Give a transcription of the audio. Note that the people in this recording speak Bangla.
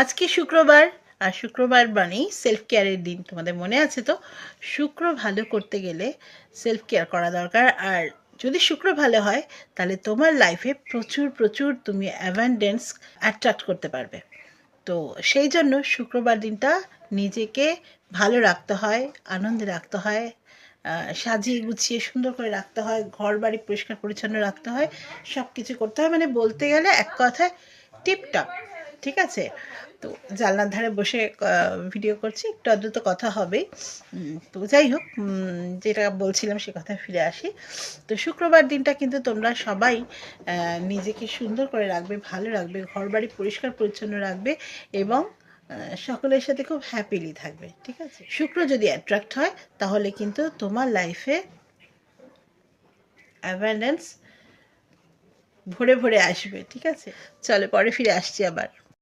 আজকে শুক্রবার, আর শুক্রবার মানেই সেলফ কেয়ারের দিন। তোমাদের মনে আছে তো? শুক্র ভালো করতে গেলে সেলফ কেয়ার করা দরকার। আর যদি শুক্র ভালো হয় তাহলে তোমার লাইফে প্রচুর প্রচুর তুমি অ্যাবান্ডেন্স অ্যাট্রাক্ট করতে পারবে। তো সেই জন্য শুক্রবার দিনটা নিজেকে ভালো রাখতে হয়, আনন্দে রাখতে হয়, সাজিয়ে গুছিয়ে সুন্দর করে রাখতে হয়, ঘর বাড়ি পরিষ্কার পরিচ্ছন্ন রাখতে হয়, সব কিছু করতে হয়। মানে বলতে গেলে এক কথায় টিপটপ। ঠিক আছে? তো জানলার ধারে বসে ভিডিও করছি, একটু আধটু তো কথা হবেই। তো যাই হোক, যেটা বলছিলাম সে কথায় ফিরে আসি। তো শুক্রবার দিনটা কিন্তু তোমরা সবাই নিজেকে সুন্দর করে রাখবে, ভালো রাখবে, ঘর বাড়ি পরিষ্কার পরিচ্ছন্ন রাখবে এবং সকলের সাথে খুব হ্যাপিলি থাকবে। ঠিক আছে? শুক্র যদি অ্যাট্রাক্ট হয় তাহলে কিন্তু তোমার লাইফে অ্যাবান্ডেন্স ভরে ভরে আসবে। ঠিক আছে? চলো পরে ফিরে আসছি আবার।